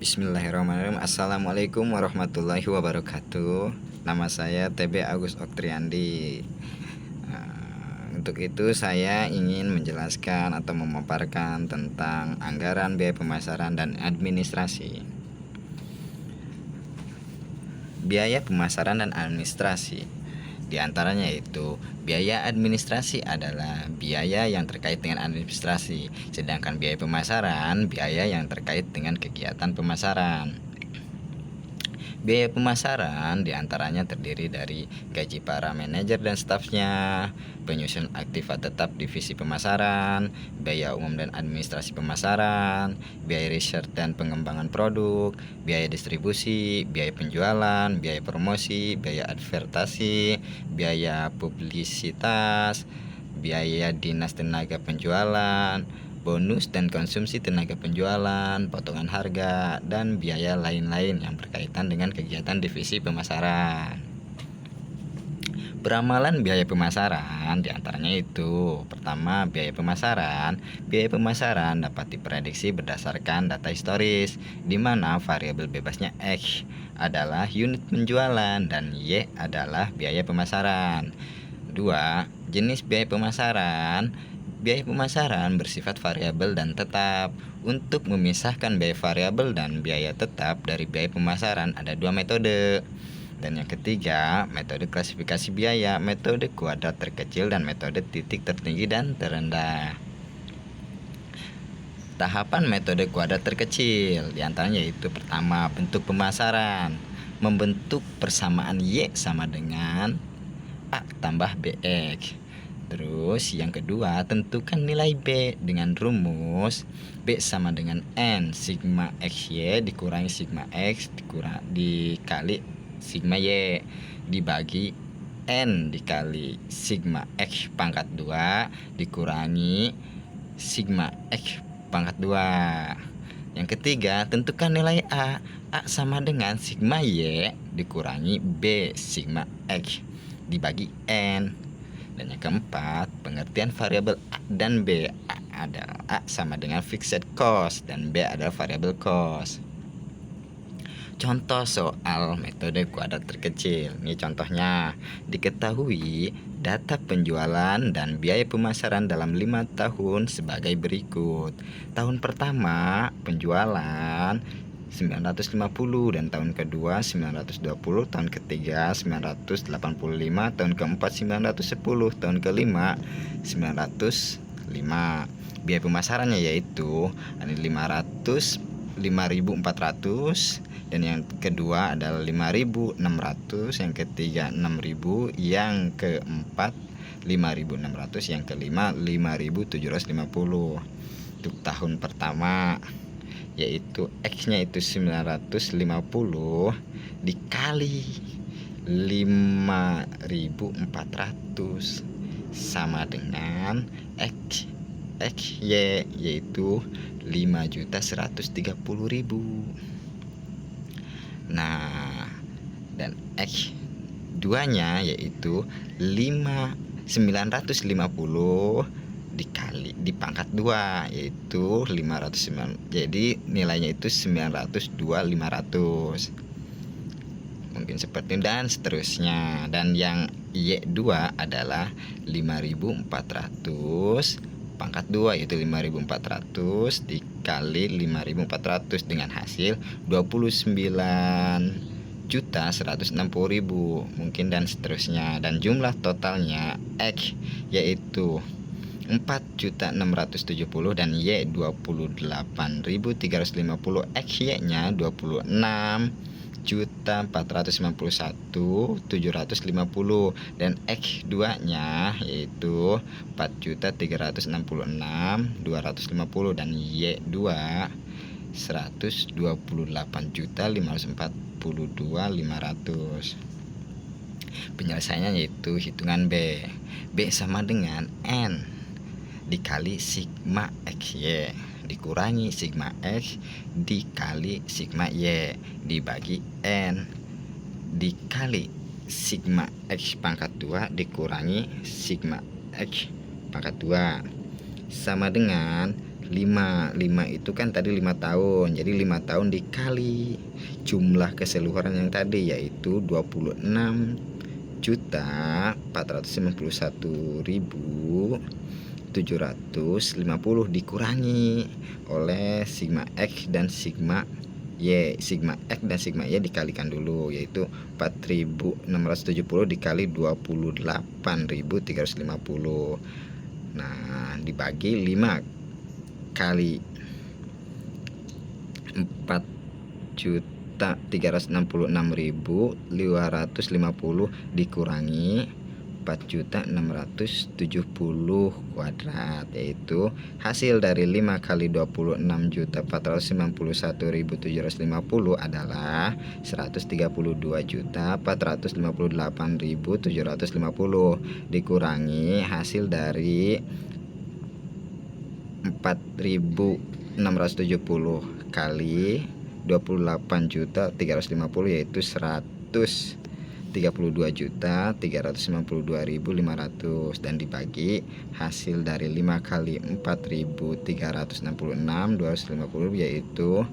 Bismillahirrahmanirrahim. Assalamualaikum warahmatullahi wabarakatuh. Nama saya TB Agus Oktriandi. Untuk itu saya ingin menjelaskan atau memaparkan tentang anggaran biaya pemasaran dan administrasi. Biaya pemasaran dan administrasi, di antaranya yaitu biaya administrasi adalah biaya yang terkait dengan administrasi, sedangkan biaya pemasaran biaya yang terkait dengan kegiatan pemasaran. Biaya pemasaran diantaranya terdiri dari gaji para manajer dan stafnya, penyusun aktiva tetap divisi pemasaran, biaya umum dan administrasi pemasaran, biaya riset dan pengembangan produk, biaya distribusi, biaya penjualan, biaya promosi, biaya advertasi, biaya publisitas, biaya dinas tenaga penjualan, bonus dan konsumsi tenaga penjualan, potongan harga, dan biaya lain-lain yang berkaitan dengan kegiatan divisi pemasaran. Beramalan biaya pemasaran diantaranya itu: pertama, biaya pemasaran. Biaya pemasaran dapat diprediksi berdasarkan data historis, di mana variabel bebasnya X adalah unit penjualan dan Y adalah biaya pemasaran. 2. Jenis biaya pemasaran. Biaya pemasaran bersifat variabel dan tetap. Untuk memisahkan biaya variabel dan biaya tetap dari biaya pemasaran ada dua metode. Dan yang ketiga, metode klasifikasi biaya, metode kuadrat terkecil dan metode titik tertinggi dan terendah. Tahapan metode kuadrat terkecil diantaranya yaitu: pertama, bentuk pemasaran. Membentuk persamaan Y sama dengan A tambah BX. Terus yang kedua, tentukan nilai B dengan rumus B sama dengan N sigma XY dikurangi sigma X dikali sigma Y dibagi N dikali sigma X pangkat 2 dikurangi sigma X pangkat 2. Yang ketiga, tentukan nilai A. A sama dengan sigma Y dikurangi B sigma X dibagi N. Dan yang keempat, pengertian variabel A dan B. A adalah A sama dengan fixed cost dan B adalah variable cost. Contoh soal metode kuadrat terkecil. Ini contohnya. Diketahui data penjualan dan biaya pemasaran dalam 5 tahun sebagai berikut. Tahun pertama penjualan 950, dan tahun kedua 920, tahun ketiga 985, tahun keempat 910, tahun kelima 905. Biaya pemasarannya yaitu 5.400, dan yang kedua adalah 5.600, yang ketiga 6.000, yang keempat 5.600, yang kelima 5.750. Untuk tahun pertama yaitu X-nya itu 950 dikali 5.400 sama dengan XY yaitu 5.130.000. Nah, dan X2-nya yaitu 950 dikali di pangkat 2 yaitu 509. Jadi nilainya itu 902.500. Mungkin seperti itu dan seterusnya. Dan yang Y2 adalah 5.400 pangkat 2 yaitu 5.400 dikali 5.400 dengan hasil 29.160.000 mungkin dan seterusnya. Dan jumlah totalnya X yaitu 4.670 dan Y 28.350. XY-nya 26.491.750 dan X2-nya yaitu 4.366.250 dan Y2 128.542.500. Penyelesaiannya yaitu hitungan B. B sama dengan N dikali sigma XY dikurangi sigma X dikali sigma Y dibagi N dikali sigma X pangkat 2 dikurangi sigma X pangkat 2 sama dengan 5 itu kan tadi 5 tahun, jadi 5 tahun dikali jumlah keseluruhan yang tadi, yaitu 26.491.750 dikurangi oleh sigma X dan sigma Y. Sigma X dan sigma Y dikalikan dulu, yaitu 4.670 dikali 28.350. Nah, dibagi 5 kali 4.366.250 dikurangi 4.670 kuadrat, yaitu hasil dari 5 kali 26.491.750 adalah 132.458.750 dikurangi hasil dari 4.670 kali 28.350, yaitu 132.352.500, dan dibagi hasil dari 5 kali 4.366.250, yaitu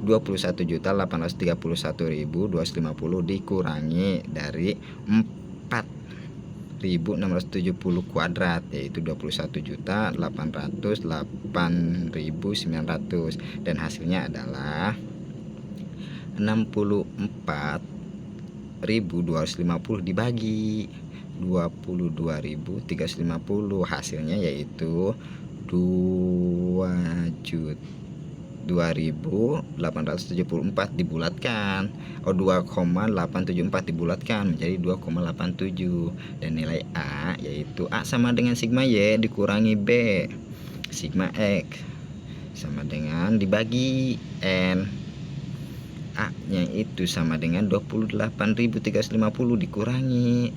21.831.250 dikurangi dari 4.670 kuadrat, yaitu 21.808.900, dan hasilnya adalah 64.250 dibagi 22.350, hasilnya yaitu 2.874 dibulatkan, 2,874 dibulatkan menjadi 2,87, dan nilai A yaitu A sama dengan sigma Y dikurangi B sigma X sama dengan dibagi N. A nya itu sama dengan 28.350 dikurangi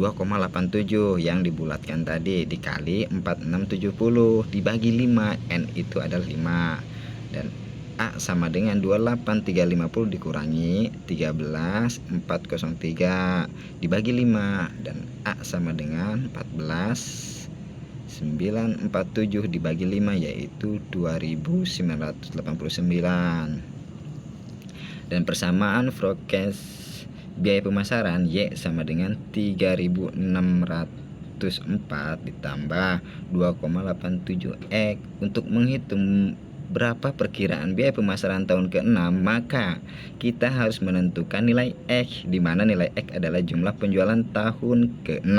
2,87 yang dibulatkan tadi dikali 4670 dibagi 5, N itu adalah 5, dan A sama dengan 28.350 dikurangi 13.403 dibagi 5, dan A sama dengan 14.947 dibagi 5, yaitu 2.989. Dan persamaan forecast biaya pemasaran Y sama dengan 3.604 ditambah 2,87 X. Untuk menghitung berapa perkiraan biaya pemasaran tahun ke-6, maka kita harus menentukan nilai X, di mana nilai X adalah jumlah penjualan tahun ke-6.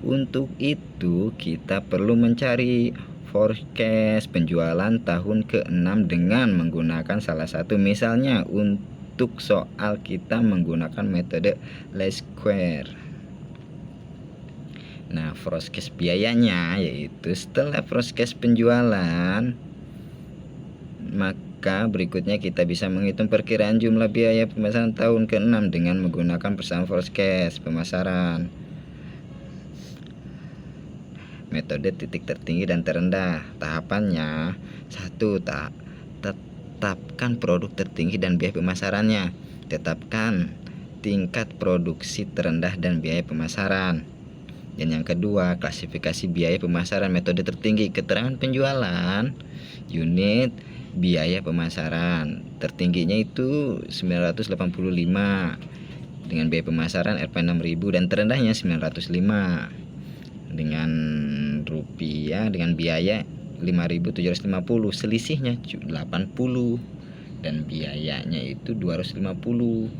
Untuk itu kita perlu mencari forecast penjualan tahun ke-6 dengan menggunakan salah satu, misalnya untuk soal kita menggunakan metode least square. Nah, forecast biayanya yaitu setelah forecast penjualan, maka berikutnya kita bisa menghitung perkiraan jumlah biaya pemasaran tahun ke-6 dengan menggunakan persamaan forecast pemasaran. Metode titik tertinggi dan terendah. Tahapannya: 1. Tetapkan produk tertinggi dan biaya pemasarannya. Tetapkan tingkat produksi terendah dan biaya pemasaran. Dan yang kedua, klasifikasi biaya pemasaran metode tertinggi, keterangan penjualan, unit biaya pemasaran. Tertingginya itu 985 dengan biaya pemasaran Rp 6.000, dan terendahnya 905 dengan rupiah dengan biaya 5.750, selisihnya 80, dan biayanya itu 250.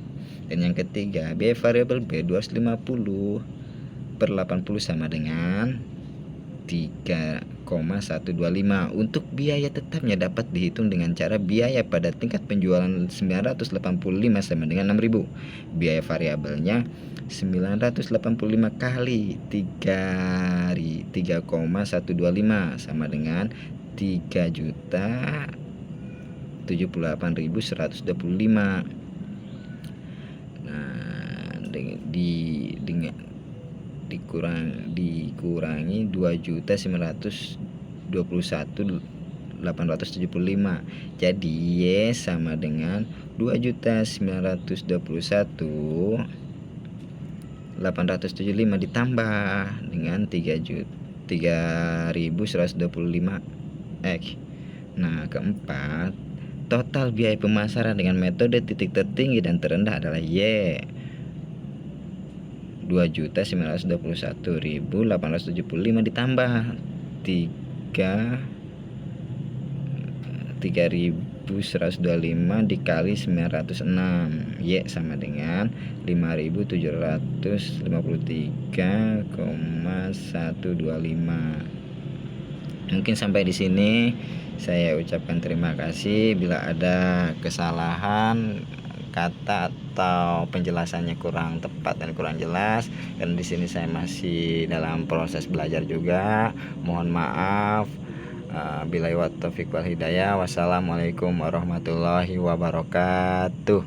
Dan yang ketiga, biaya variabel B 250 per 80 sama dengan 3,125. Untuk biaya tetapnya dapat dihitung dengan cara biaya pada tingkat penjualan 985 sama dengan 6.000. Biaya variabelnya 985 kali 3,125 sama dengan 3.078.125. Nah, dikurangi 2.921.875. Jadi Y sama dengan 2.921.875 ditambah dengan 3.125 X. Nah, keempat, total biaya pemasaran dengan metode titik tertinggi dan terendah adalah Y. 2.921.875 ditambah 3.125 dikali 906, Y sama dengan 5.753,125. Mungkin sampai di sini saya ucapkan terima kasih. Bila ada kesalahan kata atau penjelasannya kurang tepat dan kurang jelas, dan di sini saya masih dalam proses belajar juga, mohon maaf. Billahi wa taufiq wal hidayah. Wassalamualaikum warahmatullahi wabarakatuh.